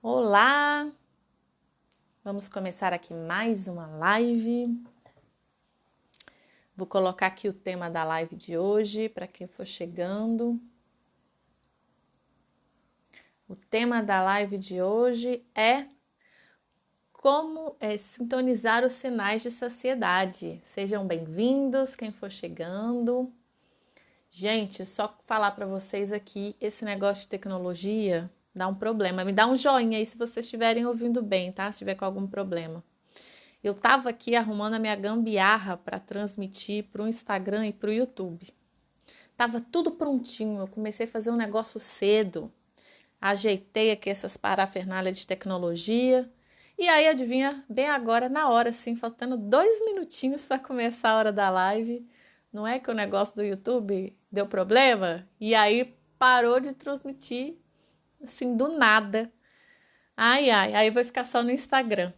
Olá! Vamos começar aqui mais uma live. Vou colocar aqui o tema da live de hoje para quem for chegando. O tema da live de hoje é como sintonizar os sinais de saciedade. Sejam bem-vindos, quem for chegando. Gente, só falar para vocês aqui, esse negócio de tecnologia dá um problema. Me dá um joinha aí se vocês estiverem ouvindo bem, tá? Se tiver com algum problema. Eu tava aqui arrumando a minha gambiarra para transmitir para o Instagram e para o YouTube. Tava tudo prontinho, eu comecei a fazer um negócio cedo. Ajeitei aqui essas parafernálias de tecnologia. E aí, adivinha, bem agora, na hora, assim, faltando 2 minutinhos para começar a hora da live. Não é que o negócio do YouTube deu problema? E aí parou de transmitir, assim, do nada. Ai, aí vai ficar só no Instagram.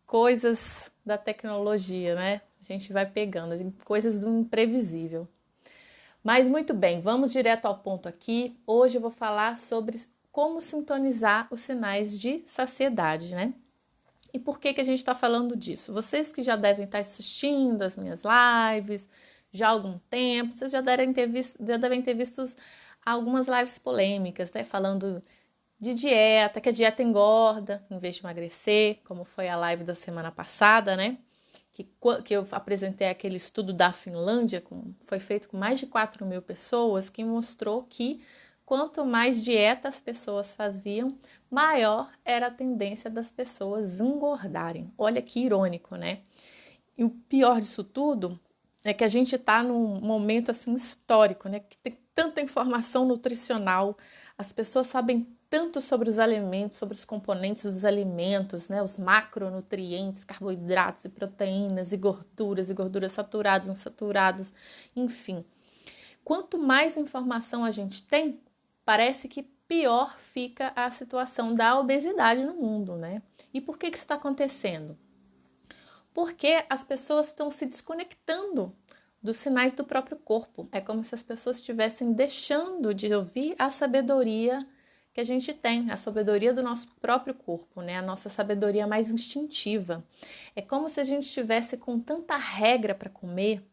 Coisas da tecnologia, né? A gente vai pegando, coisas do imprevisível. Mas muito bem, vamos direto ao ponto aqui. Hoje eu vou falar sobre como sintonizar os sinais de saciedade, né? E por que a gente está falando disso? Vocês que já devem estar assistindo as minhas lives já há algum tempo, vocês já devem ter visto algumas lives polêmicas, né? Falando de dieta, que a dieta engorda em vez de emagrecer, como foi a live da semana passada, né? Que eu apresentei aquele estudo da Finlândia, foi feito com mais de 4.000 pessoas, que mostrou que quanto mais dieta as pessoas faziam, maior era a tendência das pessoas engordarem. Olha que irônico, né? E o pior disso tudo é que a gente está num momento assim histórico, né? Que tem tanta informação nutricional, as pessoas sabem tanto sobre os alimentos, sobre os componentes dos alimentos, né? Os macronutrientes, carboidratos e proteínas e gorduras saturadas, insaturadas, enfim. Quanto mais informação a gente tem, parece que pior fica a situação da obesidade no mundo, né? E por que isso está acontecendo? Porque as pessoas estão se desconectando dos sinais do próprio corpo. É como se as pessoas estivessem deixando de ouvir a sabedoria que a gente tem, a sabedoria do nosso próprio corpo, né? A nossa sabedoria mais instintiva. É como se a gente estivesse com tanta regra para comer.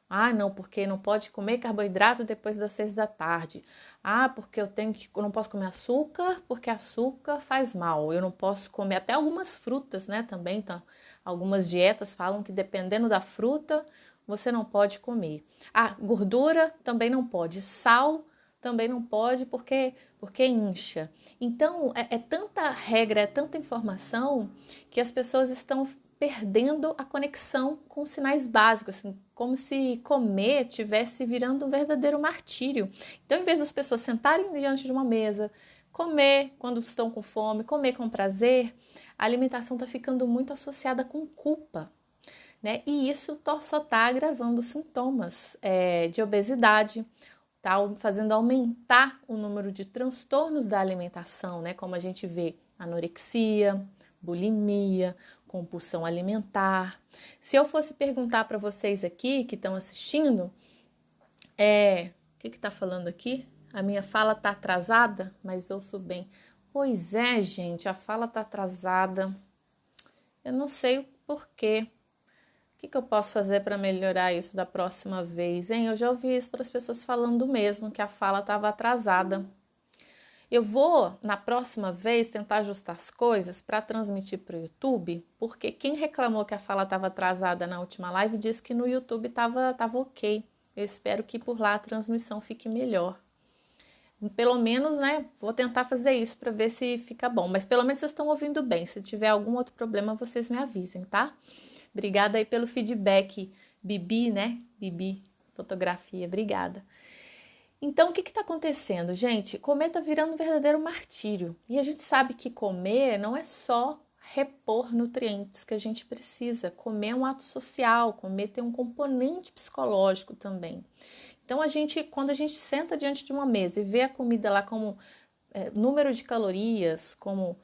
Ah, não, porque não pode comer carboidrato depois das 6 da tarde. Ah, porque eu não posso comer açúcar, porque açúcar faz mal. Eu não posso comer até algumas frutas, né? Também, então, algumas dietas falam que dependendo da fruta, você não pode comer. Ah, gordura também não pode. Sal também não pode porque incha. Então, é tanta regra, é tanta informação que as pessoas estão perdendo a conexão com os sinais básicos, assim, como se comer tivesse virando um verdadeiro martírio. Então, em vez das pessoas sentarem diante de uma mesa, comer quando estão com fome, comer com prazer, a alimentação está ficando muito associada com culpa, né? E isso só está agravando os sintomas de obesidade, tá fazendo aumentar o número de transtornos da alimentação, né? Como a gente vê anorexia, bulimia, compulsão alimentar. Se eu fosse perguntar para vocês aqui que estão assistindo, o que está falando aqui? A minha fala está atrasada, mas eu ouço bem. Pois é, gente, a fala está atrasada. Eu não sei o porquê. O que eu posso fazer para melhorar isso da próxima vez, hein? Eu já ouvi isso para as pessoas falando mesmo, que a fala estava atrasada. Eu vou, na próxima vez, tentar ajustar as coisas para transmitir para o YouTube, porque quem reclamou que a fala estava atrasada na última live disse que no YouTube estava ok. Eu espero que por lá a transmissão fique melhor. Pelo menos, né, vou tentar fazer isso para ver se fica bom. Mas pelo menos vocês estão ouvindo bem. Se tiver algum outro problema, vocês me avisem, tá? Obrigada aí pelo feedback, Bibi, né? Bibi Fotografia, obrigada. Então, o que está acontecendo, gente? Comer está virando um verdadeiro martírio. E a gente sabe que comer não é só repor nutrientes que a gente precisa. Comer é um ato social, comer tem um componente psicológico também. Então, quando a gente senta diante de uma mesa e vê a comida lá como número de calorias, como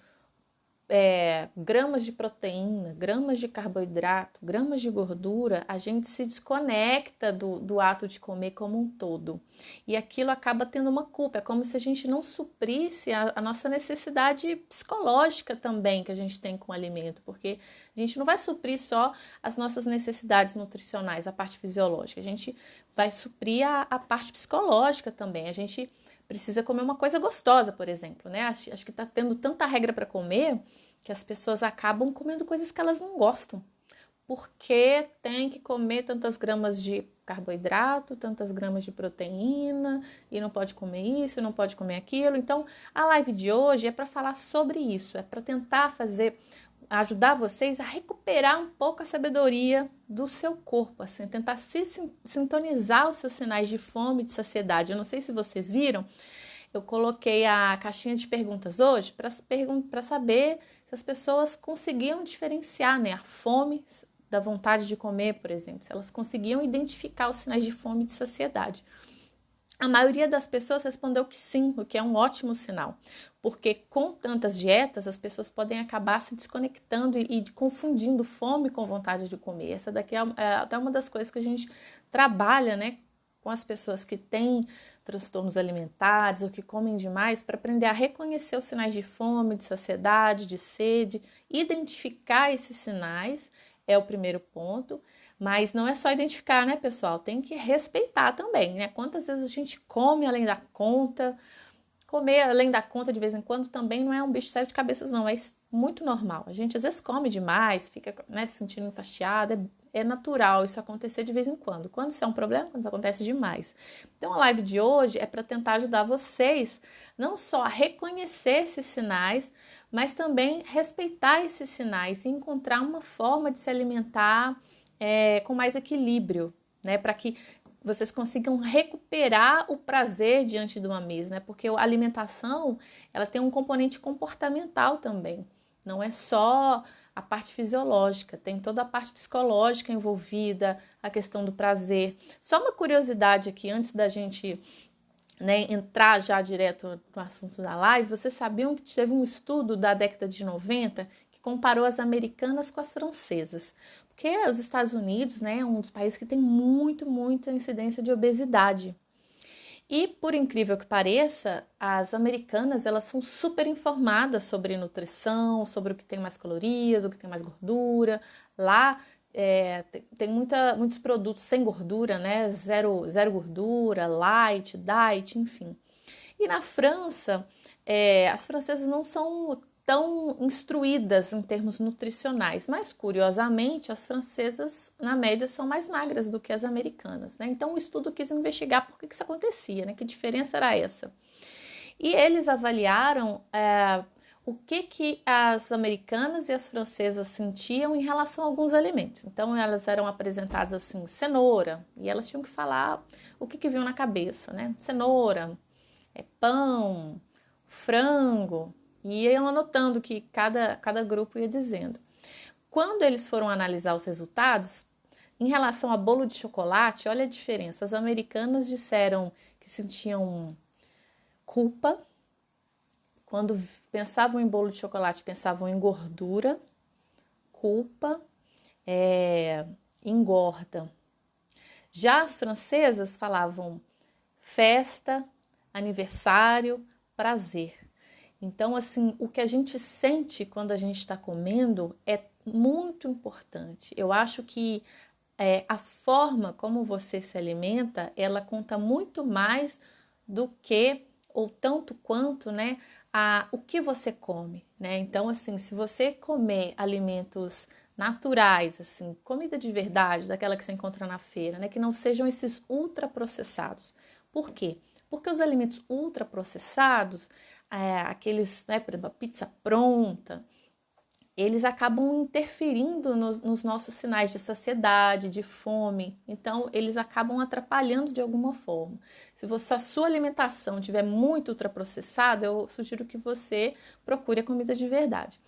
gramas de proteína, gramas de carboidrato, gramas de gordura, a gente se desconecta do ato de comer como um todo. E aquilo acaba tendo uma culpa, é como se a gente não suprisse a nossa necessidade psicológica também que a gente tem com o alimento, porque a gente não vai suprir só as nossas necessidades nutricionais, a parte fisiológica, a gente vai suprir a parte psicológica também. A gente precisa comer uma coisa gostosa, por exemplo, né? Acho que tá tendo tanta regra para comer que as pessoas acabam comendo coisas que elas não gostam, porque tem que comer tantas gramas de carboidrato, tantas gramas de proteína, e não pode comer isso, não pode comer aquilo. Então, a live de hoje é para falar sobre isso, é para tentar ajudar vocês a recuperar um pouco a sabedoria do seu corpo, assim, tentar sintonizar os seus sinais de fome e de saciedade. Eu não sei se vocês viram, eu coloquei a caixinha de perguntas hoje para saber se as pessoas conseguiam diferenciar, né, a fome da vontade de comer, por exemplo, se elas conseguiam identificar os sinais de fome e de saciedade. A maioria das pessoas respondeu que sim, o que é um ótimo sinal, porque com tantas dietas as pessoas podem acabar se desconectando e confundindo fome com vontade de comer. Essa daqui é até uma das coisas que a gente trabalha, né, com as pessoas que têm transtornos alimentares ou que comem demais, para aprender a reconhecer os sinais de fome, de saciedade, de sede, identificar esses sinais é o primeiro ponto. Mas não é só identificar, né, pessoal? Tem que respeitar também, né? Quantas vezes a gente come além da conta? Comer além da conta de vez em quando também não é um bicho de sete cabeças, não. É muito normal. A gente às vezes come demais, fica, né, se sentindo enfastiado. É natural isso acontecer de vez em quando. Quando isso é um problema, quando isso acontece demais. Então a live de hoje é para tentar ajudar vocês não só a reconhecer esses sinais, mas também respeitar esses sinais e encontrar uma forma de se alimentar com mais equilíbrio, né? Para que vocês consigam recuperar o prazer diante de uma mesa, né? Porque a alimentação, ela tem um componente comportamental também. Não é só a parte fisiológica, tem toda a parte psicológica envolvida, a questão do prazer. Só uma curiosidade aqui, antes da gente, né, entrar já direto no assunto da live, vocês sabiam que teve um estudo da década de 90 que comparou as americanas com as francesas? Porque os Estados Unidos, né, é um dos países que tem muita incidência de obesidade. E, por incrível que pareça, as americanas, elas são super informadas sobre nutrição, sobre o que tem mais calorias, o que tem mais gordura. Lá tem muitos produtos sem gordura, né, zero gordura, light, diet, enfim. E na França, as francesas não são tão instruídas em termos nutricionais, mas curiosamente as francesas na média são mais magras do que as americanas, né? Então o estudo quis investigar por que isso acontecia, né? Que diferença era essa? E eles avaliaram o que as americanas e as francesas sentiam em relação a alguns alimentos. Então elas eram apresentadas assim, cenoura, e elas tinham que falar o que vinham na cabeça, né? Cenoura, pão, frango, e iam anotando que cada grupo ia dizendo. Quando eles foram analisar os resultados, em relação a bolo de chocolate, olha a diferença. As americanas disseram que sentiam culpa. Quando pensavam em bolo de chocolate, pensavam em gordura, culpa, engorda. Já as francesas falavam festa, aniversário, prazer. Então, assim, o que a gente sente quando a gente está comendo é muito importante. Eu acho que a forma como você se alimenta, ela conta muito mais do que, ou tanto quanto, né, o que você come, né? Então, assim, se você comer alimentos naturais, assim, comida de verdade, daquela que você encontra na feira, né, que não sejam esses ultraprocessados. Por quê? Porque os alimentos ultraprocessados, aqueles, né, por exemplo, a pizza pronta, eles acabam interferindo nos nossos sinais de saciedade, de fome. Então, eles acabam atrapalhando de alguma forma. Se a sua alimentação estiver muito ultraprocessada, eu sugiro que você procure a comida de verdade.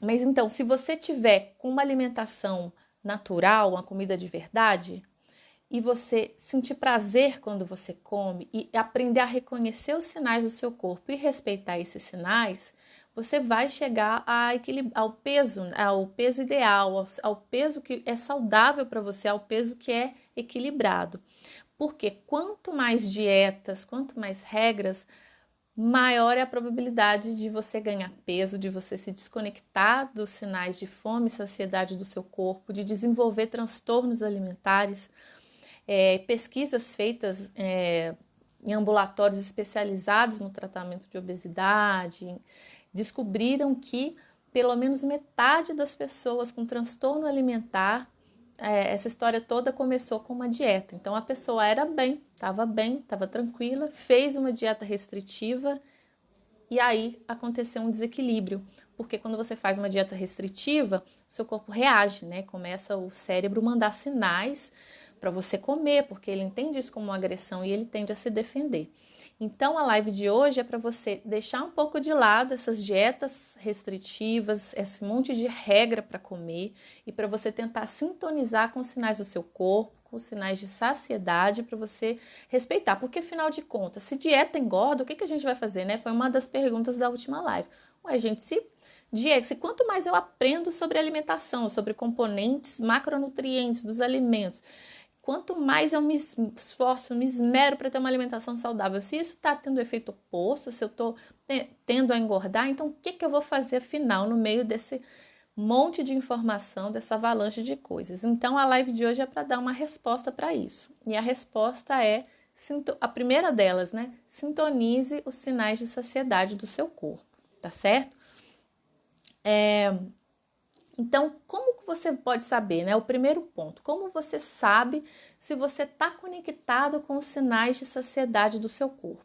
Mas então, se você tiver com uma alimentação natural, uma comida de verdade, e você sentir prazer quando você come e aprender a reconhecer os sinais do seu corpo e respeitar esses sinais, você vai chegar ao peso ideal, ao peso que é saudável para você, ao peso que é equilibrado. Porque quanto mais dietas, quanto mais regras, maior é a probabilidade de você ganhar peso, de você se desconectar dos sinais de fome e saciedade do seu corpo, de desenvolver transtornos alimentares. Pesquisas feitas em ambulatórios especializados no tratamento de obesidade descobriram que pelo menos metade das pessoas com transtorno alimentar, essa história toda começou com uma dieta. Então a pessoa era bem, estava tranquila, fez uma dieta restritiva e aí aconteceu um desequilíbrio, porque quando você faz uma dieta restritiva, seu corpo reage, né? Começa o cérebro mandar sinais para você comer, porque ele entende isso como uma agressão e ele tende a se defender. Então a live de hoje é para você deixar um pouco de lado essas dietas restritivas, esse monte de regra para comer e para você tentar sintonizar com os sinais do seu corpo, com os sinais de saciedade, para você respeitar, porque afinal de contas, se dieta engorda, o que a gente vai fazer, né? Foi uma das perguntas da última live. Ué, gente, se quanto mais eu aprendo sobre alimentação, sobre componentes, macronutrientes dos alimentos, quanto mais eu me esforço, me esmero para ter uma alimentação saudável, se isso está tendo efeito oposto, se eu estou tendo a engordar, então o que eu vou fazer afinal no meio desse monte de informação, dessa avalanche de coisas? Então a live de hoje é para dar uma resposta para isso. E a resposta é, a primeira delas, né? Sintonize os sinais de saciedade do seu corpo, tá certo? Então, como que você pode saber, né? O primeiro ponto, como você sabe se você está conectado com os sinais de saciedade do seu corpo?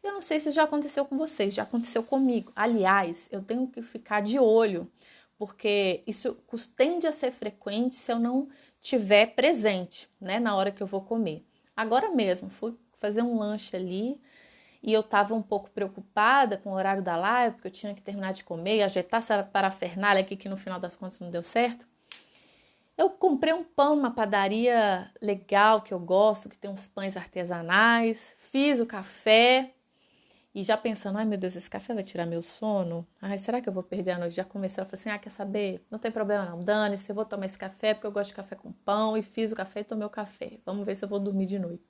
Eu não sei se já aconteceu com vocês, já aconteceu comigo. Aliás, eu tenho que ficar de olho, porque isso tende a ser frequente se eu não tiver presente, né? Na hora que eu vou comer. Agora mesmo, fui fazer um lanche ali, e eu estava um pouco preocupada com o horário da live, porque eu tinha que terminar de comer e ajeitar essa parafernália aqui que no final das contas não deu certo. Eu comprei um pão numa padaria legal que eu gosto, que tem uns pães artesanais, fiz o café e já pensando, ai meu Deus, esse café vai tirar meu sono? Ai, será que eu vou perder a noite? Já comecei a falar assim, quer saber? Não tem problema não, dane-se, eu vou tomar esse café porque eu gosto de café com pão e fiz o café e tomei o café. Vamos ver se eu vou dormir de noite.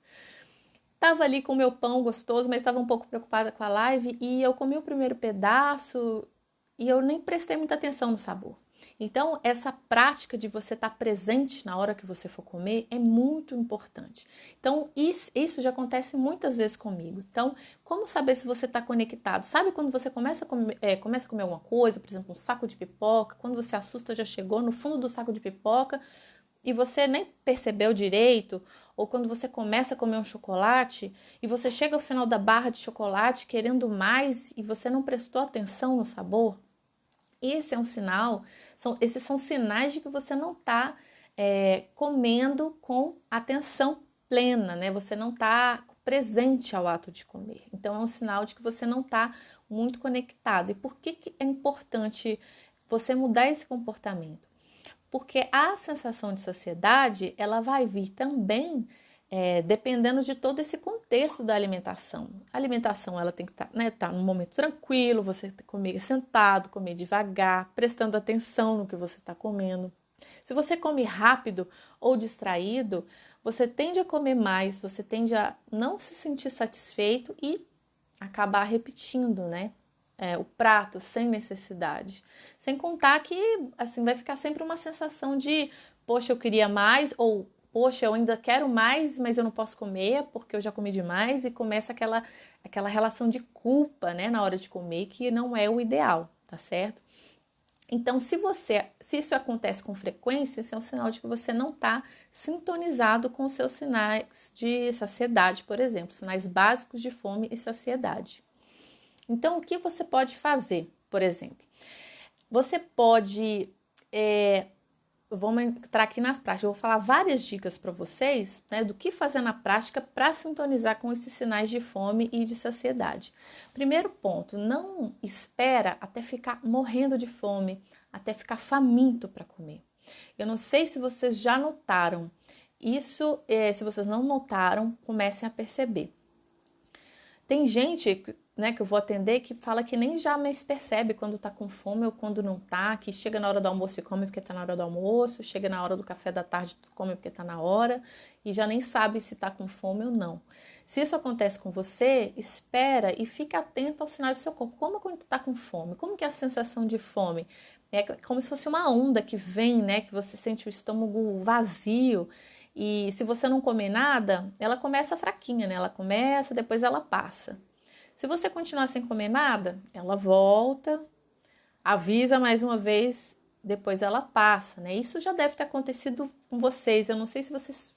Tava ali com o meu pão gostoso, mas estava um pouco preocupada com a live e eu comi o primeiro pedaço e eu nem prestei muita atenção no sabor. Então, essa prática de você estar presente na hora que você for comer é muito importante. Então, isso já acontece muitas vezes comigo. Então, como saber se você está conectado? Sabe quando você começa a comer alguma coisa, por exemplo, um saco de pipoca, quando você assusta, já chegou no fundo do saco de pipoca, e você nem percebeu direito, ou quando você começa a comer um chocolate e você chega ao final da barra de chocolate querendo mais e você não prestou atenção no sabor, esse é um sinal, esses são sinais de que você não está comendo com atenção plena, né? Você não está presente ao ato de comer. Então é um sinal de que você não está muito conectado. E por que é importante você mudar esse comportamento? Porque a sensação de saciedade, ela vai vir também dependendo de todo esse contexto da alimentação. A alimentação, ela tem que estar num momento tranquilo, você comer sentado, comer devagar, prestando atenção no que você está comendo. Se você come rápido ou distraído, você tende a comer mais, você tende a não se sentir satisfeito e acabar repetindo, né? O prato sem necessidade. Sem contar que assim vai ficar sempre uma sensação de poxa, eu queria mais, ou poxa, eu ainda quero mais, mas eu não posso comer porque eu já comi demais, e começa aquela relação de culpa, né, na hora de comer, que não é o ideal, tá certo? Então, se isso acontece com frequência, isso é um sinal de que você não está sintonizado com os seus sinais de saciedade, por exemplo, sinais básicos de fome e saciedade. Então, o que você pode fazer, por exemplo? Você pode, vamos entrar aqui nas práticas, eu vou falar várias dicas para vocês, né, do que fazer na prática para sintonizar com esses sinais de fome e de saciedade. Primeiro ponto, não espera até ficar morrendo de fome, até ficar faminto para comer. Eu não sei se vocês já notaram isso, se vocês não notaram, comecem a perceber. Tem gente né, que eu vou atender, que fala que nem já mais percebe quando tá com fome ou quando não tá, que chega na hora do almoço e come porque tá na hora do almoço, chega na hora do café da tarde e come porque tá na hora, e já nem sabe se tá com fome ou não. Se isso acontece com você, espera e fica atento aos sinais do seu corpo. Como quando tá com fome? Como que é a sensação de fome? É como se fosse uma onda que vem, né, que você sente o estômago vazio, e se você não comer nada, ela começa fraquinha, né? Ela começa, depois ela passa. Se você continuar sem comer nada, ela volta, avisa mais uma vez, depois ela passa, né? Isso já deve ter acontecido com vocês. Eu não sei se vocês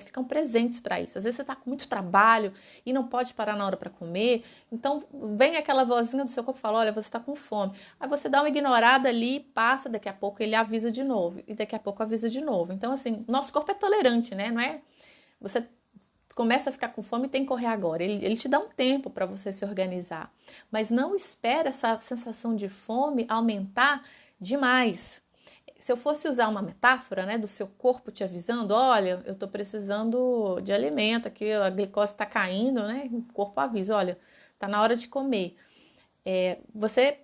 ficam presentes para isso. Às vezes você está com muito trabalho e não pode parar na hora para comer. Então vem aquela vozinha do seu corpo e fala: olha, você está com fome. Aí você dá uma ignorada ali, passa, daqui a pouco ele avisa de novo. E daqui a pouco avisa de novo. Então, assim, nosso corpo é tolerante, né? Não é? Você começa a ficar com fome e tem que correr agora. Ele te dá um tempo para você se organizar. Mas não espera essa sensação de fome aumentar demais. Se eu fosse usar uma metáfora, né, do seu corpo te avisando, olha, eu estou precisando de alimento, aqui a glicose está caindo, né? O corpo avisa, olha, está na hora de comer. Você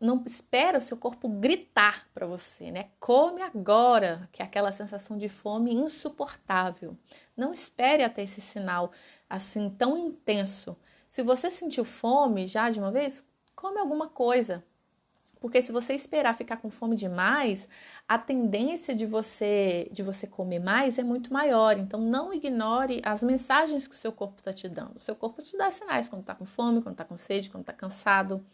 não espera o seu corpo gritar para você, né? Come agora, que é aquela sensação de fome insuportável. Não espere até esse sinal assim tão intenso. Se você sentiu fome já de uma vez, come alguma coisa. Porque se você esperar ficar com fome demais, a tendência de você comer mais é muito maior. Então não ignore as mensagens que o seu corpo está te dando. O seu corpo te dá sinais quando está com fome, quando está com sede, quando está cansado.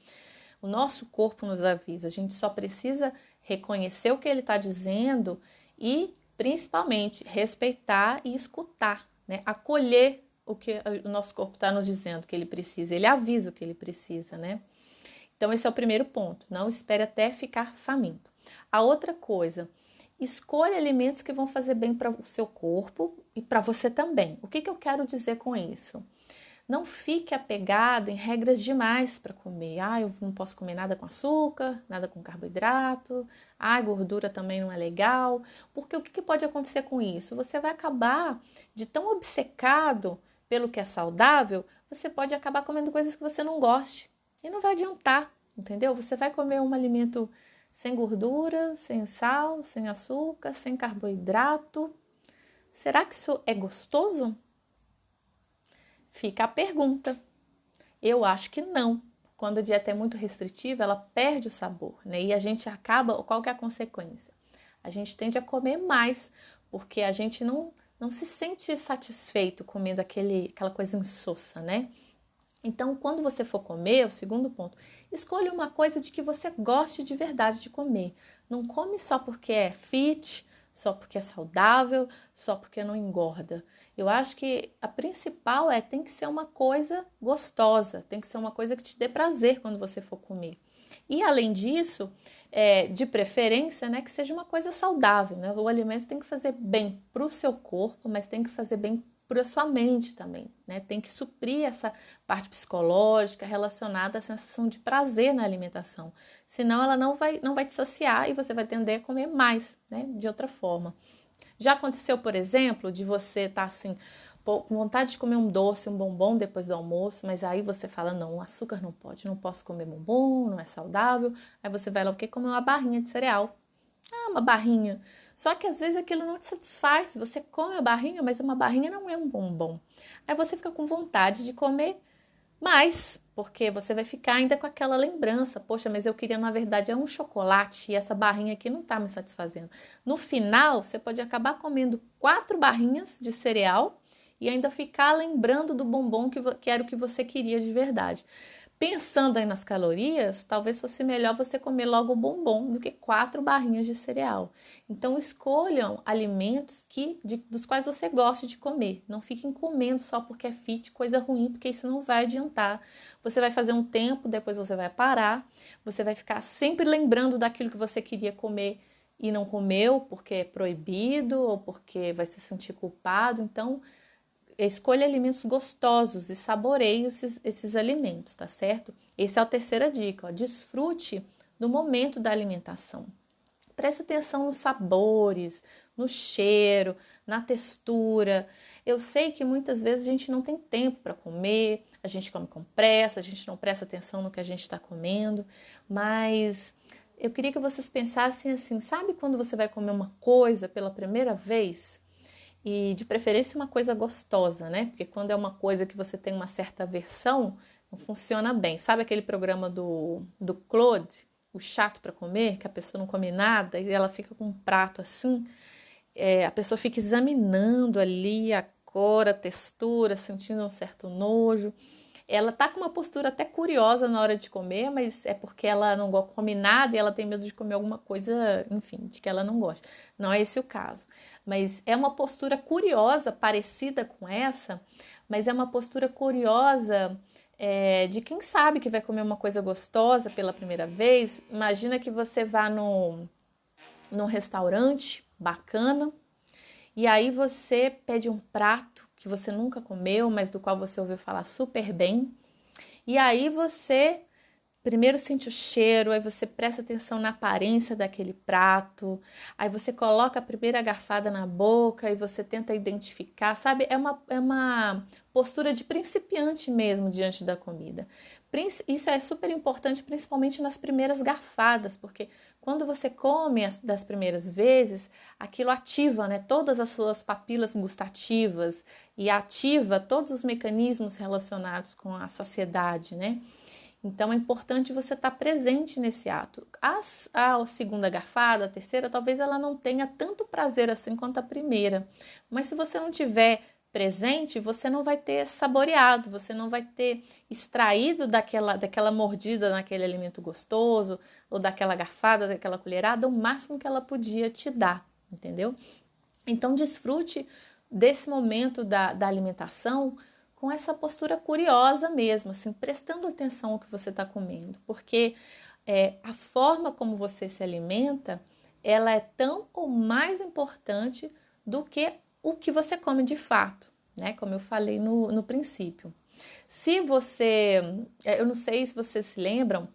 O nosso corpo nos avisa, a gente só precisa reconhecer o que ele está dizendo e, principalmente, respeitar e escutar, né? Acolher o que o nosso corpo está nos dizendo que ele precisa, ele avisa o que ele precisa, né? Então, esse é o primeiro ponto, não espere até ficar faminto. A outra coisa, escolha alimentos que vão fazer bem para o seu corpo e para você também. O que eu quero dizer com isso? Não fique apegado em regras demais para comer. Eu não posso comer nada com açúcar, nada com carboidrato. Gordura também não é legal. Porque o que pode acontecer com isso? Você vai acabar de tão obcecado pelo que é saudável, você pode acabar comendo coisas que você não goste. E não vai adiantar, entendeu? Você vai comer um alimento sem gordura, sem sal, sem açúcar, sem carboidrato. Será que isso é gostoso? Fica a pergunta. Eu acho que não. Quando a dieta é muito restritiva, ela perde o sabor, né? E a gente acaba, qual que é a consequência? A gente tende a comer mais, porque a gente não se sente satisfeito comendo aquela coisa insossa, né? Então, quando você for comer, o segundo ponto, escolha uma coisa de que você goste de verdade de comer. Não come só porque é fit, só porque é saudável, só porque não engorda. Eu acho que a principal tem que ser uma coisa gostosa, tem que ser uma coisa que te dê prazer quando você for comer. E além disso, de preferência, né, que seja uma coisa saudável, né? O alimento tem que fazer bem para o seu corpo, mas tem que fazer bem para a sua mente também, né? Tem que suprir essa parte psicológica relacionada à sensação de prazer na alimentação. Senão ela não vai te saciar e você vai tender a comer mais, né? De outra forma. Já aconteceu, por exemplo, de você estar assim, com vontade de comer um doce, um bombom depois do almoço, mas aí você fala, não, o açúcar não pode, não posso comer bombom, não é saudável. Aí você vai lá, comer uma barrinha de cereal. Uma barrinha. Só que às vezes aquilo não te satisfaz. Você come a barrinha, mas uma barrinha não é um bombom. Aí você fica com vontade de comer mais, porque você vai ficar ainda com aquela lembrança. Poxa, mas eu queria, na verdade, um chocolate e essa barrinha aqui não está me satisfazendo. No final, você pode acabar comendo 4 barrinhas de cereal e ainda ficar lembrando do bombom que era o que você queria de verdade. Pensando aí nas calorias, talvez fosse melhor você comer logo o bombom do que 4 barrinhas de cereal. Então, escolham alimentos dos quais você goste de comer. Não fiquem comendo só porque é fit, coisa ruim, porque isso não vai adiantar. Você vai fazer um tempo, depois você vai parar. Você vai ficar sempre lembrando daquilo que você queria comer e não comeu porque é proibido ou porque vai se sentir culpado. Então, escolha alimentos gostosos e saboreie esses alimentos, tá certo? Essa é a terceira dica, ó. Desfrute do momento da alimentação. Preste atenção nos sabores, no cheiro, na textura. Eu sei que muitas vezes a gente não tem tempo para comer, a gente come com pressa, a gente não presta atenção no que a gente está comendo, mas eu queria que vocês pensassem assim, sabe quando você vai comer uma coisa pela primeira vez? E de preferência uma coisa gostosa, né? Porque quando é uma coisa que você tem uma certa aversão, não funciona bem. Sabe aquele programa do Claude, o chato para comer, que a pessoa não come nada e ela fica com um prato assim? A pessoa fica examinando ali a cor, a textura, sentindo um certo nojo. Ela tá com uma postura até curiosa na hora de comer, mas é porque ela não come nada e ela tem medo de comer alguma coisa, enfim, de que ela não gosta. Não é esse o caso. Mas é uma postura curiosa, parecida com essa, mas é uma postura curiosa de quem sabe que vai comer uma coisa gostosa pela primeira vez. Imagina que você vá num restaurante bacana e aí você pede um prato que você nunca comeu, mas do qual você ouviu falar super bem. E aí você primeiro sente o cheiro, aí você presta atenção na aparência daquele prato, aí você coloca a primeira garfada na boca e você tenta identificar, sabe? É uma postura de principiante mesmo diante da comida. Isso é super importante, principalmente nas primeiras garfadas, porque quando você come das primeiras vezes, aquilo ativa, né, todas as suas papilas gustativas e ativa todos os mecanismos relacionados com a saciedade, né? Então é importante você estar presente nesse ato. A segunda garfada, a terceira, talvez ela não tenha tanto prazer assim quanto a primeira. Mas se você não tiver presente, você não vai ter saboreado, você não vai ter extraído daquela mordida naquele alimento gostoso, ou daquela garfada, daquela colherada, o máximo que ela podia te dar, entendeu? Então desfrute desse momento da alimentação com essa postura curiosa mesmo, assim, prestando atenção ao que você está comendo, porque a forma como você se alimenta, ela é tão ou mais importante do que o que você come de fato, né? Como eu falei no princípio. Se você, eu não sei se vocês se lembram,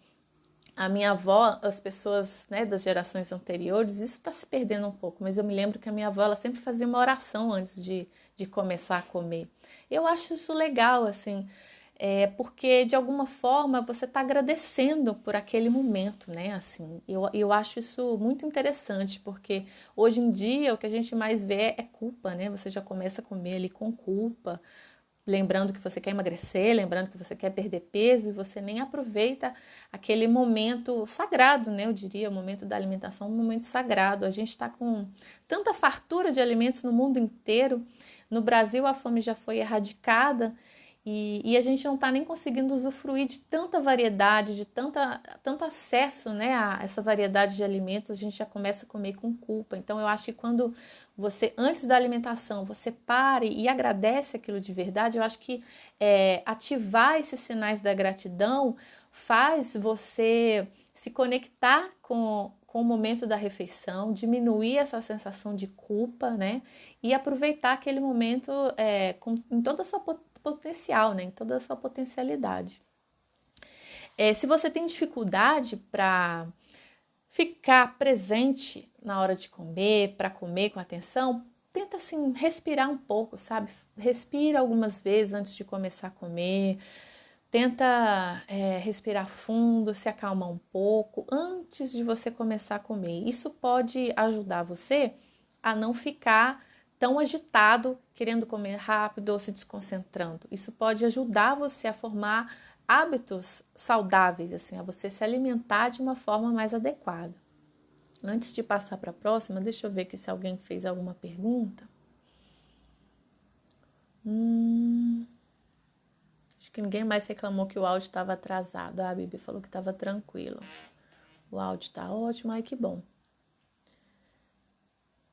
a minha avó, as pessoas, né, das gerações anteriores, isso está se perdendo um pouco, mas eu me lembro que a minha avó, ela sempre fazia uma oração antes de começar a comer. Eu acho isso legal, assim, porque de alguma forma você está agradecendo por aquele momento, né, assim. Eu acho isso muito interessante, porque hoje em dia o que a gente mais vê é culpa, né, você já começa a comer ali com culpa, lembrando que você quer emagrecer, lembrando que você quer perder peso e você nem aproveita aquele momento sagrado, né? Eu diria, o momento da alimentação, um momento sagrado. A gente está com tanta fartura de alimentos no mundo inteiro. No Brasil, a fome já foi erradicada e a gente não está nem conseguindo usufruir de tanta variedade, de tanto acesso, né, a essa variedade de alimentos, a gente já começa a comer com culpa. Então, eu acho que quando você, antes da alimentação, você pare e agradece aquilo de verdade, eu acho que ativar esses sinais da gratidão faz você se conectar com o momento da refeição, diminuir essa sensação de culpa, né? E aproveitar aquele momento em toda a sua potencial, né? Em toda a sua potencialidade. Se você tem dificuldade para ficar presente na hora de comer, para comer com atenção, tenta assim respirar um pouco, sabe? Respira algumas vezes antes de começar a comer. Tenta respirar fundo, se acalmar um pouco antes de você começar a comer. Isso pode ajudar você a não ficar tão agitado, querendo comer rápido ou se desconcentrando. Isso pode ajudar você a formar hábitos saudáveis, assim, a você se alimentar de uma forma mais adequada. Antes de passar para a próxima, deixa eu ver aqui se alguém fez alguma pergunta. Acho que ninguém mais reclamou que o áudio estava atrasado. A Bibi falou que estava tranquilo. O áudio está ótimo, ai que bom.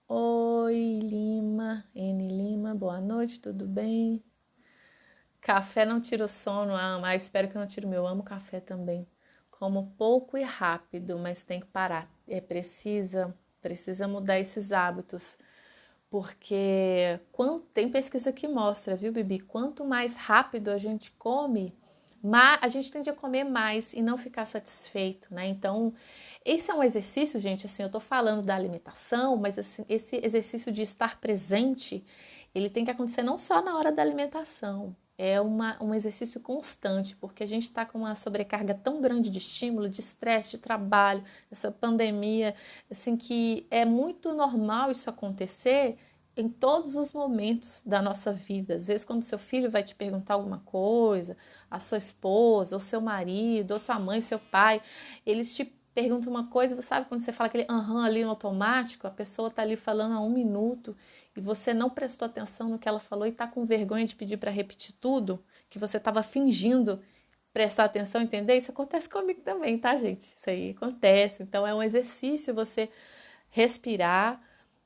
Oi, Lima, N Lima, boa noite, tudo bem? Café não tira o sono, mas espero que não tire o meu. Eu amo café também. Como pouco e rápido, mas tem que parar. Precisa mudar esses hábitos. Porque tem pesquisa que mostra, viu, Bibi? Quanto mais rápido a gente come, Mas a gente tende a comer mais e não ficar satisfeito, né? Então, esse é um exercício, gente, assim, eu tô falando da alimentação, mas assim, esse exercício de estar presente, ele tem que acontecer não só na hora da alimentação, é um exercício constante, porque a gente está com uma sobrecarga tão grande de estímulo, de estresse, de trabalho, essa pandemia, assim, que é muito normal isso acontecer em todos os momentos da nossa vida. Às vezes, quando seu filho vai te perguntar alguma coisa, a sua esposa, ou seu marido, ou sua mãe, seu pai, eles te perguntam uma coisa, você sabe quando você fala aquele aham ali no automático, a pessoa tá ali falando há 1 minuto e você não prestou atenção no que ela falou e tá com vergonha de pedir para repetir tudo, que você estava fingindo prestar atenção, entender? Isso acontece comigo também, tá, gente? Isso aí acontece. Então é um exercício você respirar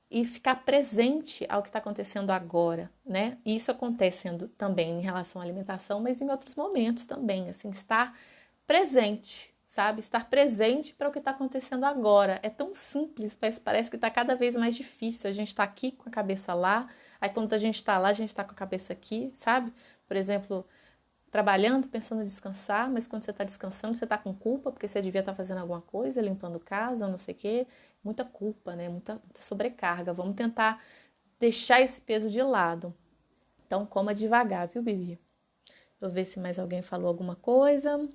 e ficar presente ao que está acontecendo agora, né? E isso acontecendo também em relação à alimentação, mas em outros momentos também, assim, estar presente, sabe? Estar presente para o que está acontecendo agora. É tão simples, mas parece que está cada vez mais difícil. A gente está aqui com a cabeça lá, aí quando a gente está lá, a gente está com a cabeça aqui, sabe? Por exemplo, trabalhando, pensando em descansar, mas quando você está descansando, você está com culpa, porque você devia estar fazendo alguma coisa, limpando casa, não sei o quê. Muita culpa, né? Muita sobrecarga. Vamos tentar deixar esse peso de lado. Então, coma devagar, viu, Bibi? Vou ver se mais alguém falou alguma coisa.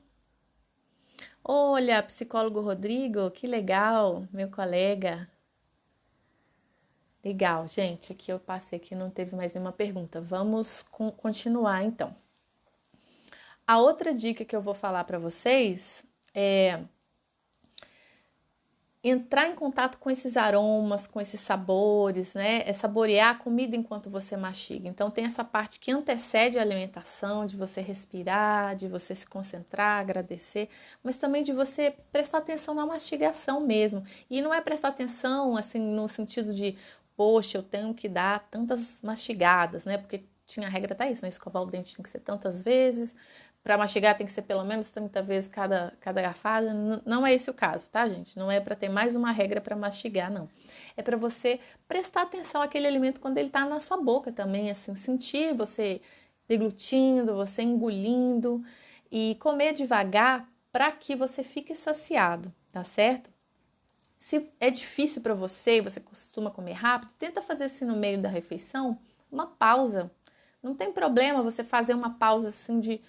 Olha, psicólogo Rodrigo, que legal, meu colega. Legal, gente, aqui eu passei que não teve mais nenhuma pergunta. Vamos continuar, então. A outra dica que eu vou falar para vocês é entrar em contato com esses aromas, com esses sabores, né? É saborear a comida enquanto você mastiga. Então tem essa parte que antecede a alimentação, de você respirar, de você se concentrar, agradecer, mas também de você prestar atenção na mastigação mesmo. E não é prestar atenção assim no sentido de, poxa, eu tenho que dar tantas mastigadas, né? Porque tinha a regra até isso, né? Escovar o dente tem que ser tantas vezes, para mastigar tem que ser pelo menos 30 vezes cada garfada. Não é esse o caso, tá, gente? Não é para ter mais uma regra para mastigar, não. É para você prestar atenção àquele alimento quando ele está na sua boca também, assim, sentir você deglutindo, você engolindo e comer devagar para que você fique saciado, tá certo? Se é difícil para você, você costuma comer rápido, tenta fazer assim no meio da refeição, uma pausa. Não tem problema você fazer uma pausa assim de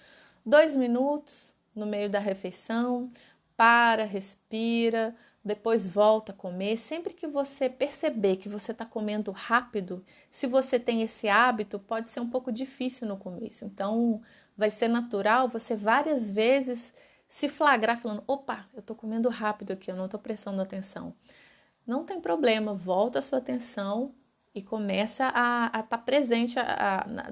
2 minutos no meio da refeição, para, respira, depois volta a comer. Sempre que você perceber que você está comendo rápido, se você tem esse hábito, pode ser um pouco difícil no começo. Então, vai ser natural você várias vezes se flagrar falando, opa, eu estou comendo rápido aqui, eu não estou prestando atenção. Não tem problema, volta a sua atenção e começa a estar presente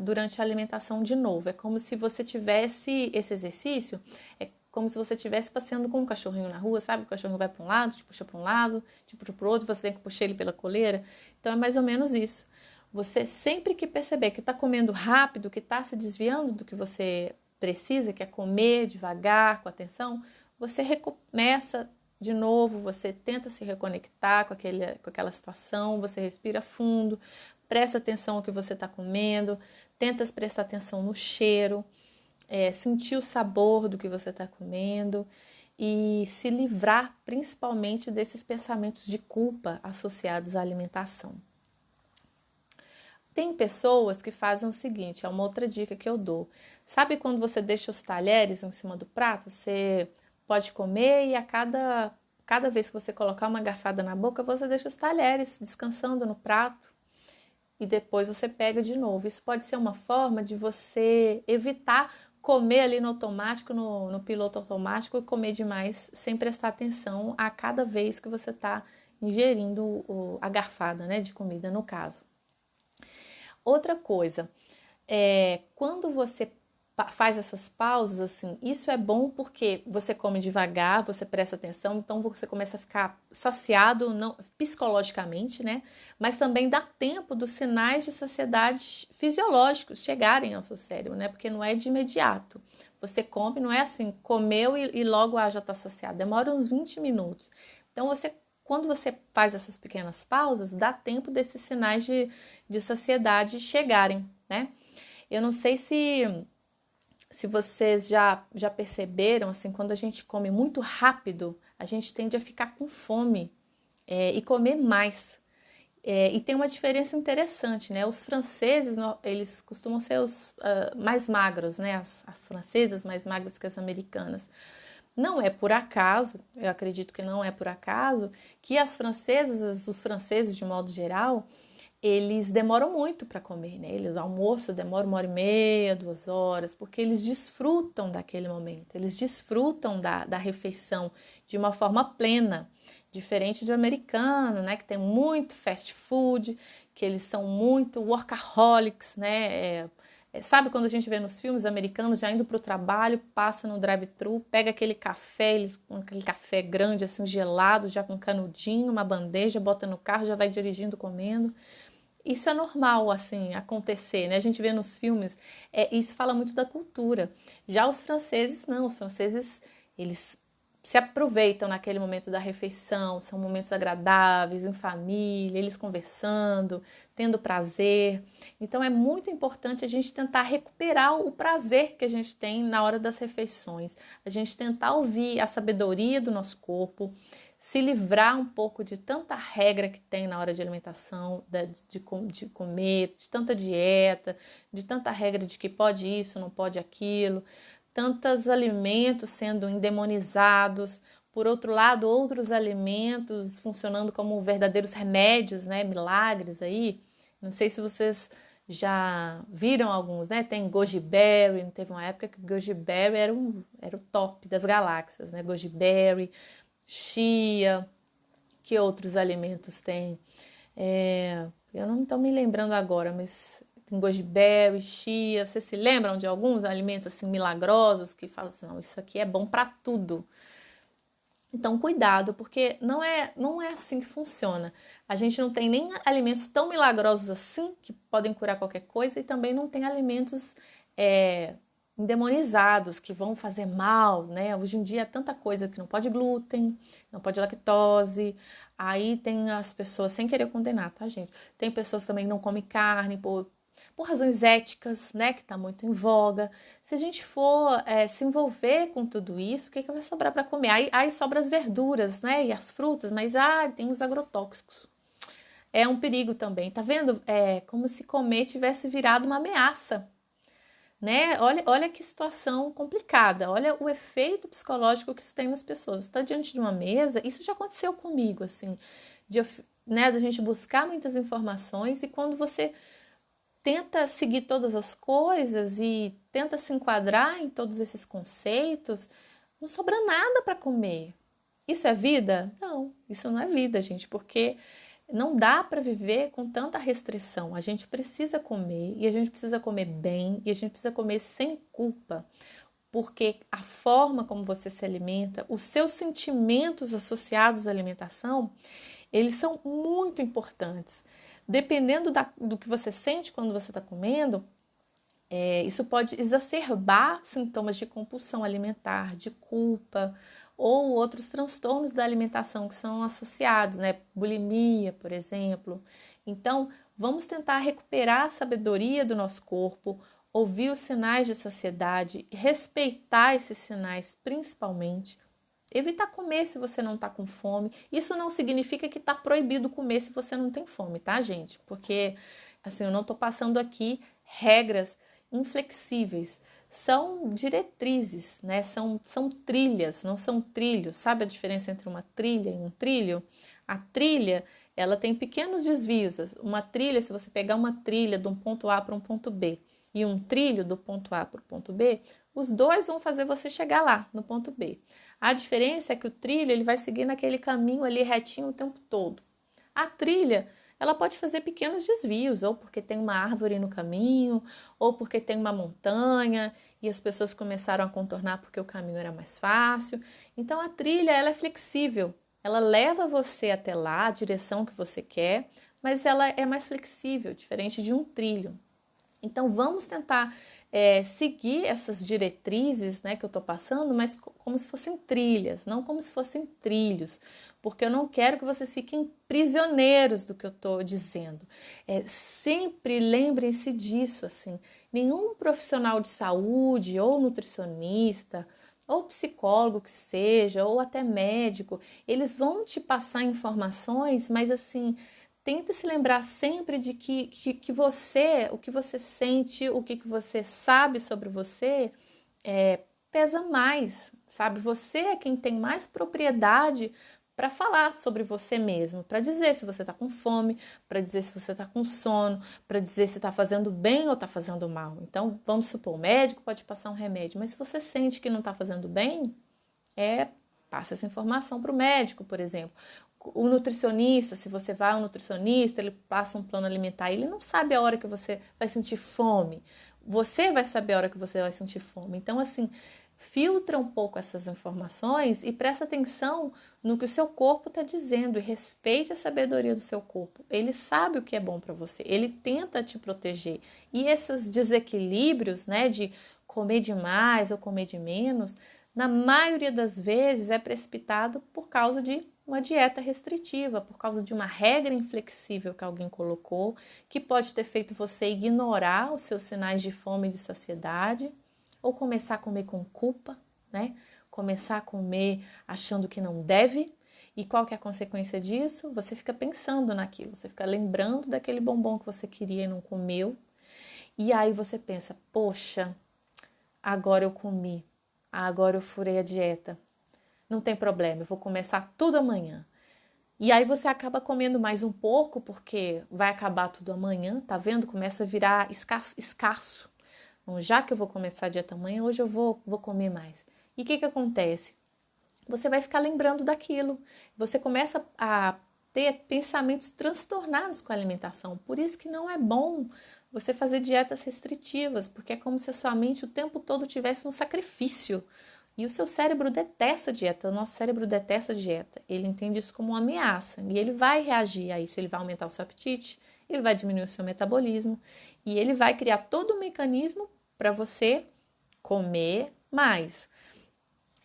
durante a alimentação de novo. É como se você tivesse esse exercício, é como se você estivesse passeando com um cachorrinho na rua, sabe? O cachorrinho vai para um lado, te puxa para um lado, te puxa para o outro, você tem que puxar ele pela coleira. Então é mais ou menos isso. Você sempre que perceber que está comendo rápido, que está se desviando do que você precisa, que é comer devagar, com atenção, você recomeça de novo, você tenta se reconectar com aquela situação, você respira fundo, presta atenção ao que você está comendo, tenta prestar atenção no cheiro, sentir o sabor do que você está comendo e se livrar principalmente desses pensamentos de culpa associados à alimentação. Tem pessoas que fazem o seguinte, é uma outra dica que eu dou. Sabe quando você deixa os talheres em cima do prato? Você pode comer e a cada vez que você colocar uma garfada na boca, você deixa os talheres descansando no prato e depois você pega de novo. Isso pode ser uma forma de você evitar comer ali no automático, no piloto automático e comer demais sem prestar atenção a cada vez que você está ingerindo a garfada, né, de comida no caso. Outra coisa, quando você faz essas pausas, assim, isso é bom porque você come devagar, você presta atenção, então você começa a ficar saciado não, psicologicamente, né? Mas também dá tempo dos sinais de saciedade fisiológicos chegarem ao seu cérebro, né? Porque não é de imediato. Você come, não é assim, comeu e logo já está saciado, demora uns 20 minutos. Então quando você faz essas pequenas pausas, dá tempo desses sinais de saciedade chegarem, né? Eu não sei se se vocês já perceberam, assim, quando a gente come muito rápido, a gente tende a ficar com fome e comer mais. E tem uma diferença interessante, né? Os franceses, eles costumam ser os mais magros, né? As francesas mais magras que as americanas. Não é por acaso, eu acredito que não é por acaso, que as francesas, os franceses de modo geral, eles demoram muito para comer, né? Eles, o almoço demora 1h30, 2 horas, porque eles desfrutam daquele momento, eles desfrutam da refeição de uma forma plena, diferente do americano, né? Que tem muito fast food, que eles são muito workaholics, né? Sabe quando a gente vê nos filmes americanos já indo para o trabalho, passa no drive-thru, pega aquele café, aquele café grande, assim, gelado, já com canudinho, uma bandeja, bota no carro, já vai dirigindo, comendo. Isso é normal, assim, acontecer, né? A gente vê nos filmes, isso fala muito da cultura. Já os franceses, não, os franceses, eles se aproveitam naquele momento da refeição, são momentos agradáveis, em família, eles conversando, tendo prazer. Então é muito importante a gente tentar recuperar o prazer que a gente tem na hora das refeições, a gente tentar ouvir a sabedoria do nosso corpo, se livrar um pouco de tanta regra que tem na hora de alimentação, de comer, de tanta dieta, de tanta regra de que pode isso, não pode aquilo, tantos alimentos sendo endemonizados, por outro lado, outros alimentos funcionando como verdadeiros remédios, né, milagres aí. Não sei se vocês já viram alguns, né? Tem goji berry, teve uma época que o goji berry era o top das galáxias, né? Goji berry, chia, que outros alimentos tem? Eu não estou me lembrando agora, mas tem goji berry, chia. Vocês se lembram de alguns alimentos assim milagrosos que falam assim, não, isso aqui é bom para tudo. Então, cuidado, porque não é assim que funciona. A gente não tem nem alimentos tão milagrosos assim, que podem curar qualquer coisa, e também não tem alimentos endemonizados, que vão fazer mal, né? Hoje em dia é tanta coisa que não pode glúten, não pode lactose. Aí tem as pessoas, sem querer condenar, tá, gente? Tem pessoas também que não comem carne por razões éticas, né, que está muito em voga. Se a gente for se envolver com tudo isso, o que vai sobrar para comer? Aí sobra as verduras, né, e as frutas, mas tem os agrotóxicos. É um perigo também, tá vendo? É como se comer tivesse virado uma ameaça, né? Olha que situação complicada, olha o efeito psicológico que isso tem nas pessoas. Você está diante de uma mesa, isso já aconteceu comigo, assim, da gente buscar muitas informações e quando você tenta seguir todas as coisas e tenta se enquadrar em todos esses conceitos, não sobra nada para comer. Isso é vida? Não, isso não é vida, gente, porque não dá para viver com tanta restrição. A gente precisa comer e a gente precisa comer bem e a gente precisa comer sem culpa, porque a forma como você se alimenta, os seus sentimentos associados à alimentação, eles são muito importantes. Dependendo do que você sente quando você está comendo, isso pode exacerbar sintomas de compulsão alimentar, de culpa ou outros transtornos da alimentação que são associados, né? Bulimia, por exemplo. Então, vamos tentar recuperar a sabedoria do nosso corpo, ouvir os sinais de saciedade, respeitar esses sinais principalmente. Evitar comer se você não está com fome. Isso não significa que está proibido comer se você não tem fome, tá, gente? Porque, assim, eu não estou passando aqui regras inflexíveis. São diretrizes, né? São trilhas, não são trilhos. Sabe a diferença entre uma trilha e um trilho? A trilha, ela tem pequenos desvios. Uma trilha, se você pegar uma trilha de um ponto A para um ponto B e um trilho do ponto A para o ponto B, os dois vão fazer você chegar lá, no ponto B. A diferença é que o trilho ele vai seguir naquele caminho ali retinho o tempo todo. A trilha, ela pode fazer pequenos desvios, ou porque tem uma árvore no caminho, ou porque tem uma montanha e as pessoas começaram a contornar porque o caminho era mais fácil. Então a trilha, ela é flexível. Ela leva você até lá, a direção que você quer, mas ela é mais flexível, diferente de um trilho. Então, vamos tentar seguir essas diretrizes, né, que eu estou passando, mas como se fossem trilhas, não como se fossem trilhos, porque eu não quero que vocês fiquem prisioneiros do que eu estou dizendo. Sempre lembrem-se disso, assim, nenhum profissional de saúde, ou nutricionista, ou psicólogo que seja, ou até médico, eles vão te passar informações, mas assim, tenta se lembrar sempre de que você, o que você sente, o que você sabe sobre você, pesa mais, sabe? Você é quem tem mais propriedade para falar sobre você mesmo, para dizer se você está com fome, para dizer se você está com sono, para dizer se está fazendo bem ou está fazendo mal. Então, vamos supor, o médico pode passar um remédio, mas se você sente que não está fazendo bem, passa essa informação para o médico, por exemplo. O nutricionista, se você vai ao nutricionista, ele passa um plano alimentar, ele não sabe a hora que você vai sentir fome. Você vai saber a hora que você vai sentir fome. Então, assim, filtra um pouco essas informações e presta atenção no que o seu corpo está dizendo e respeite a sabedoria do seu corpo. Ele sabe o que é bom para você, ele tenta te proteger. E esses desequilíbrios, né, de comer demais ou comer de menos, na maioria das vezes é precipitado por causa de uma dieta restritiva, por causa de uma regra inflexível que alguém colocou, que pode ter feito você ignorar os seus sinais de fome e de saciedade, ou começar a comer com culpa, né? Começar a comer achando que não deve. E qual que é a consequência disso? Você fica pensando naquilo, você fica lembrando daquele bombom que você queria e não comeu. E aí você pensa, poxa, agora eu comi, agora eu furei a dieta. Não tem problema, eu vou começar tudo amanhã. E aí você acaba comendo mais um pouco, porque vai acabar tudo amanhã, tá vendo? Começa a virar escasso. Então, já que eu vou começar a dieta amanhã, hoje eu vou comer mais. E o que acontece? Você vai ficar lembrando daquilo. Você começa a ter pensamentos transtornados com a alimentação. Por isso que não é bom você fazer dietas restritivas, porque é como se a sua mente o tempo todo tivesse um sacrifício. E o seu cérebro detesta dieta, o nosso cérebro detesta dieta. Ele entende isso como uma ameaça e ele vai reagir a isso, ele vai aumentar o seu apetite, ele vai diminuir o seu metabolismo e ele vai criar todo um mecanismo para você comer mais.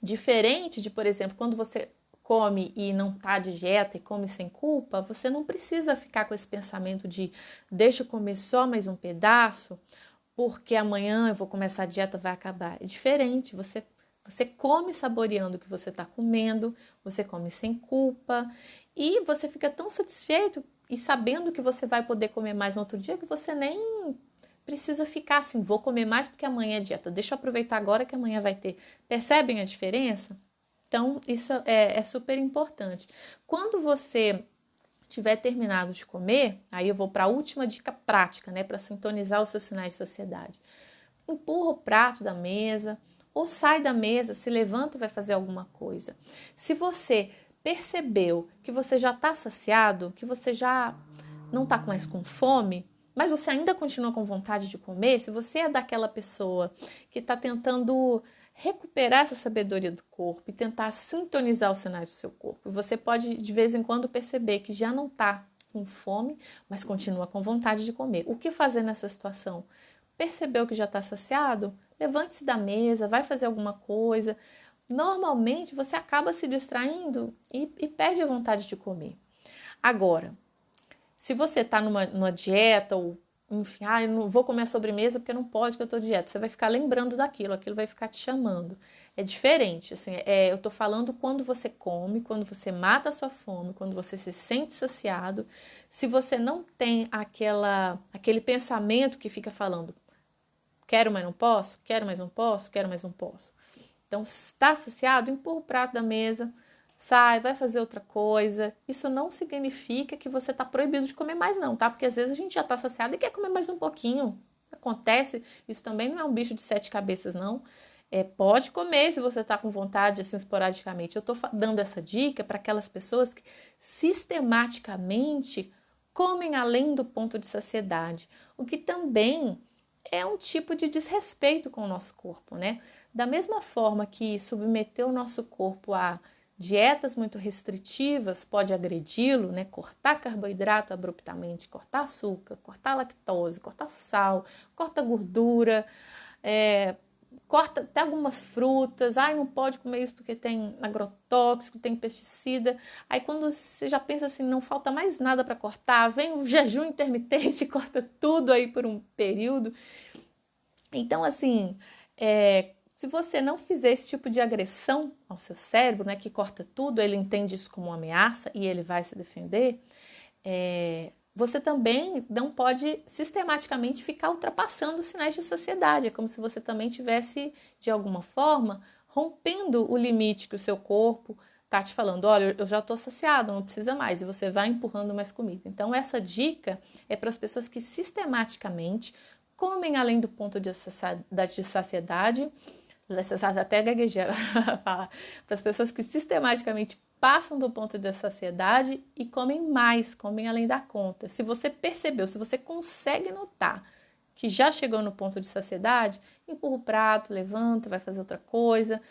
Diferente de, por exemplo, quando você come e não está de dieta e come sem culpa, você não precisa ficar com esse pensamento de deixa eu comer só mais um pedaço, porque amanhã eu vou começar a dieta, vai acabar. É diferente, você come saboreando o que você está comendo, você come sem culpa e você fica tão satisfeito e sabendo que você vai poder comer mais no outro dia que você nem precisa ficar assim, vou comer mais porque amanhã é dieta, deixa eu aproveitar agora que amanhã vai ter. Percebem a diferença? Então, isso é super importante. Quando você tiver terminado de comer, aí eu vou para a última dica prática, né, para sintonizar os seus sinais de saciedade. Empurra o prato da mesa, ou sai da mesa, se levanta e vai fazer alguma coisa. Se você percebeu que você já está saciado, que você já não está mais com fome, mas você ainda continua com vontade de comer, se você é daquela pessoa que está tentando recuperar essa sabedoria do corpo e tentar sintonizar os sinais do seu corpo, você pode de vez em quando perceber que já não está com fome, mas continua com vontade de comer. O que fazer nessa situação? Percebeu que já está saciado? Levante-se da mesa, vai fazer alguma coisa. Normalmente você acaba se distraindo e perde a vontade de comer. Agora, se você está numa dieta ou, enfim, eu não vou comer a sobremesa porque não pode que eu estou de dieta, você vai ficar lembrando daquilo, aquilo vai ficar te chamando. É diferente, assim, eu estou falando quando você come, quando você mata a sua fome, quando você se sente saciado, se você não tem aquele pensamento que fica falando, quero, mas não posso, quero, mas não posso, quero, mas não posso. Então, está saciado, empurra o prato da mesa, sai, vai fazer outra coisa. Isso não significa que você está proibido de comer mais não, tá? Porque às vezes a gente já está saciado e quer comer mais um pouquinho. Acontece, isso também não é um bicho de 7 cabeças, não. Pode comer se você está com vontade, assim, esporadicamente. Eu estou dando essa dica para aquelas pessoas que sistematicamente comem além do ponto de saciedade, o que também é um tipo de desrespeito com o nosso corpo, né? Da mesma forma que submeter o nosso corpo a dietas muito restritivas pode agredi-lo, né? Cortar carboidrato abruptamente, cortar açúcar, cortar lactose, cortar sal, corta gordura, corta até algumas frutas. Não pode comer isso porque tem agrotóxico, tem pesticida. Aí quando você já pensa assim, não falta mais nada para cortar, vem o jejum intermitente, corta tudo aí por um período. Então, assim, se você não fizer esse tipo de agressão ao seu cérebro, né, que corta tudo, ele entende isso como uma ameaça e ele vai se defender, você também não pode sistematicamente ficar ultrapassando os sinais de saciedade. É como se você também tivesse, de alguma forma, rompendo o limite que o seu corpo tá te falando, olha, eu já estou saciado, não precisa mais, e você vai empurrando mais comida. Então, essa dica é para as pessoas que sistematicamente comem além do ponto de saciedade, até gaguejei para as pessoas que sistematicamente passam do ponto de saciedade e comem mais, comem além da conta. Se você percebeu, se você consegue notar que já chegou no ponto de saciedade, empurra o prato, levanta, vai fazer outra coisa.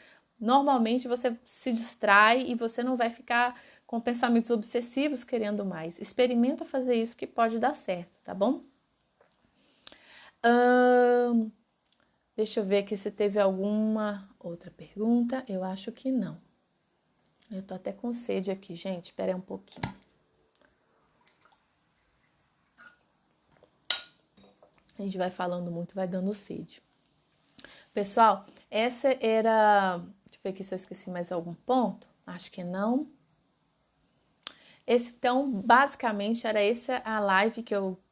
Normalmente você se distrai e você não vai ficar com pensamentos obsessivos querendo mais. Experimenta fazer isso que pode dar certo, tá bom? Deixa eu ver aqui se teve alguma outra pergunta. Eu acho que não. Eu tô até com sede aqui, gente. Espera aí um pouquinho. A gente vai falando muito, vai dando sede. Pessoal, essa era... Deixa eu ver aqui se eu esqueci mais algum ponto. Acho que não. Então, basicamente, era essa a live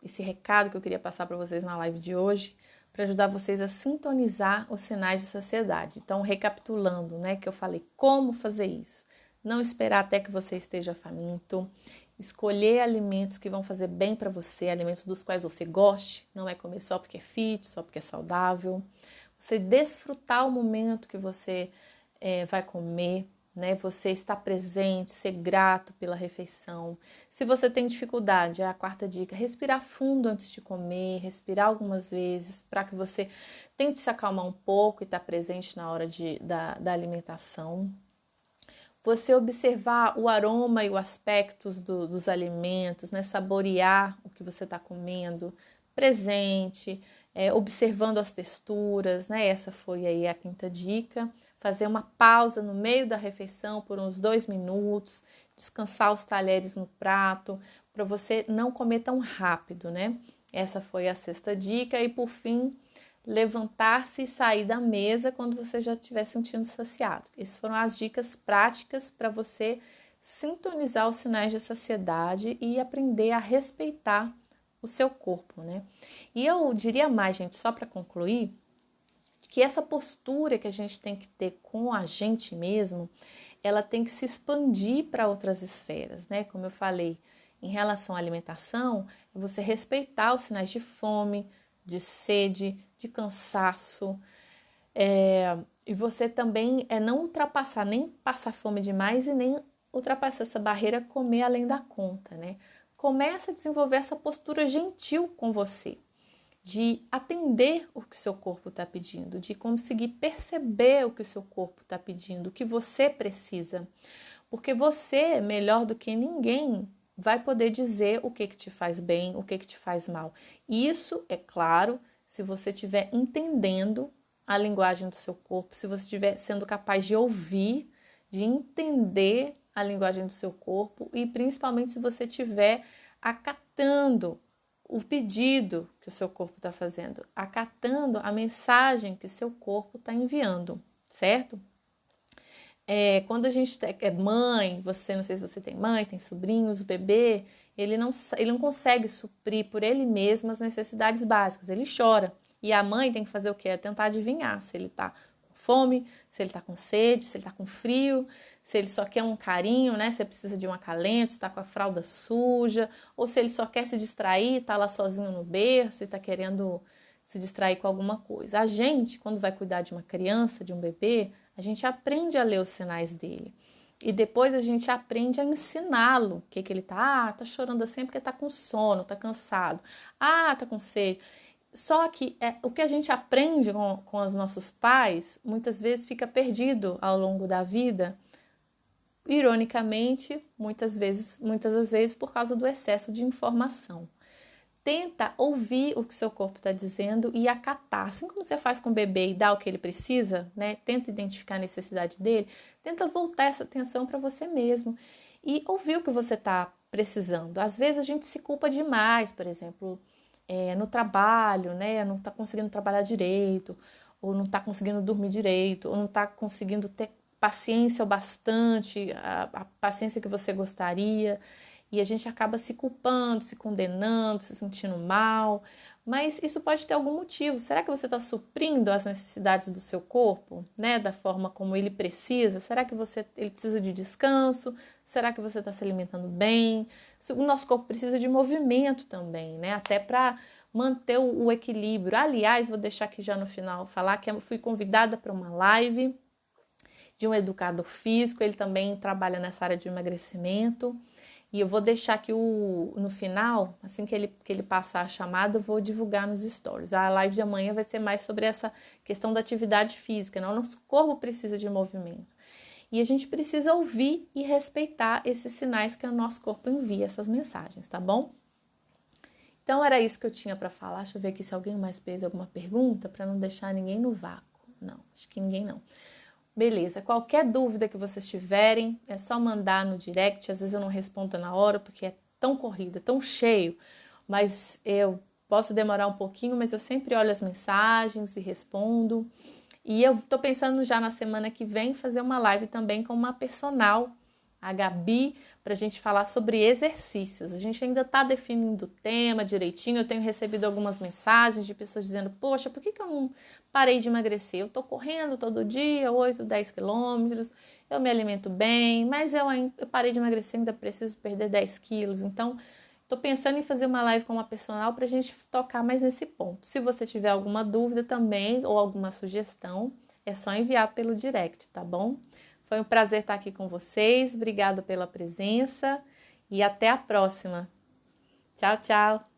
esse recado que eu queria passar para vocês na live de hoje, para ajudar vocês a sintonizar os sinais de saciedade. Então, recapitulando, né, que eu falei como fazer isso. Não esperar até que você esteja faminto, escolher alimentos que vão fazer bem para você, alimentos dos quais você goste, não é comer só porque é fit, só porque é saudável. Você desfrutar o momento que você vai comer, né? Você estar presente, ser grato pela refeição. Se você tem dificuldade, é a quarta dica, respirar fundo antes de comer, respirar algumas vezes para que você tente se acalmar um pouco e estar presente na hora da alimentação. Você observar o aroma e o aspecto dos alimentos, né? Saborear o que você está comendo, presente, observando as texturas, né? Essa foi aí a quinta dica. Fazer uma pausa no meio da refeição por uns 2 minutos, descansar os talheres no prato, para você não comer tão rápido, né? Essa foi a sexta dica. E por fim, levantar-se e sair da mesa quando você já estiver sentindo saciado. Essas foram as dicas práticas para você sintonizar os sinais de saciedade e aprender a respeitar o seu corpo, né? E eu diria mais, gente, só para concluir, que essa postura que a gente tem que ter com a gente mesmo, ela tem que se expandir para outras esferas, né? Como eu falei, em relação à alimentação, é você respeitar os sinais de fome, de sede, de cansaço, e você também não ultrapassar, nem passar fome demais e nem ultrapassar essa barreira, comer além da conta, né? Começa a desenvolver essa postura gentil com você, de atender o que o seu corpo está pedindo, de conseguir perceber o que o seu corpo está pedindo, o que você precisa. Porque você, melhor do que ninguém, vai poder dizer o que te faz bem, o que te faz mal. Isso, é claro, se você estiver entendendo a linguagem do seu corpo, se você estiver sendo capaz de ouvir, de entender a linguagem do seu corpo e principalmente se você estiver acatando o pedido que o seu corpo está fazendo, acatando a mensagem que o seu corpo está enviando, certo? Quando a gente é mãe, não sei se você tem mãe, tem sobrinhos, o bebê, ele não consegue suprir por ele mesmo as necessidades básicas, ele chora. E a mãe tem que fazer o quê? Tentar adivinhar se ele está com fome, se ele está com sede, se ele está com frio, se ele só quer um carinho, né? Se ele precisa de um acalento, se está com a fralda suja, ou se ele só quer se distrair, está lá sozinho no berço e está querendo se distrair com alguma coisa. A gente, quando vai cuidar de uma criança, de um bebê, a gente aprende a ler os sinais dele. E depois a gente aprende a ensiná-lo. O que ele tá? Tá chorando assim porque tá com sono, tá cansado. Tá com sede. Só que o que a gente aprende com os nossos pais, muitas vezes fica perdido ao longo da vida. Ironicamente, muitas das vezes por causa do excesso de informação. Tenta ouvir o que seu corpo está dizendo e acatar. Assim como você faz com o bebê e dá o que ele precisa, né? Tenta identificar a necessidade dele. Tenta voltar essa atenção para você mesmo e ouvir o que você está precisando. Às vezes a gente se culpa demais, por exemplo. no trabalho, né? Não está conseguindo trabalhar direito, ou não está conseguindo dormir direito, ou não está conseguindo ter paciência o bastante, a paciência que você gostaria, e a gente acaba se culpando, se condenando, se sentindo mal, mas isso pode ter algum motivo. Será que você está suprindo as necessidades do seu corpo, né, da forma como ele precisa? Será que ele precisa de descanso? Será que você está se alimentando bem? O nosso corpo precisa de movimento também, né, até para manter o equilíbrio. Aliás, vou deixar aqui já no final falar que eu fui convidada para uma live de um educador físico, ele também trabalha nessa área de emagrecimento. E eu vou deixar aqui no final, assim que ele passar a chamada, eu vou divulgar nos stories. A live de amanhã vai ser mais sobre essa questão da atividade física, né? O nosso corpo precisa de movimento. E a gente precisa ouvir e respeitar esses sinais que o nosso corpo envia, essas mensagens, tá bom? Então era isso que eu tinha para falar. Deixa eu ver aqui se alguém mais fez alguma pergunta, para não deixar ninguém no vácuo. Não, acho que ninguém não. Beleza, qualquer dúvida que vocês tiverem, é só mandar no direct. Às vezes eu não respondo na hora, porque é tão corrido, tão cheio, mas eu posso demorar um pouquinho, mas eu sempre olho as mensagens e respondo. E eu tô pensando já na semana que vem fazer uma live também com uma personal, a Gabi, para a gente falar sobre exercícios. A gente ainda está definindo o tema direitinho. Eu tenho recebido algumas mensagens de pessoas dizendo: poxa, por que eu não parei de emagrecer? Eu estou correndo todo dia, 8, 10 quilômetros, eu me alimento bem, mas eu parei de emagrecer, ainda preciso perder 10 quilos. Então, estou pensando em fazer uma live com uma personal para a gente tocar mais nesse ponto. Se você tiver alguma dúvida também ou alguma sugestão, é só enviar pelo direct, tá bom? Foi um prazer estar aqui com vocês. Obrigada pela presença e até a próxima. Tchau, tchau.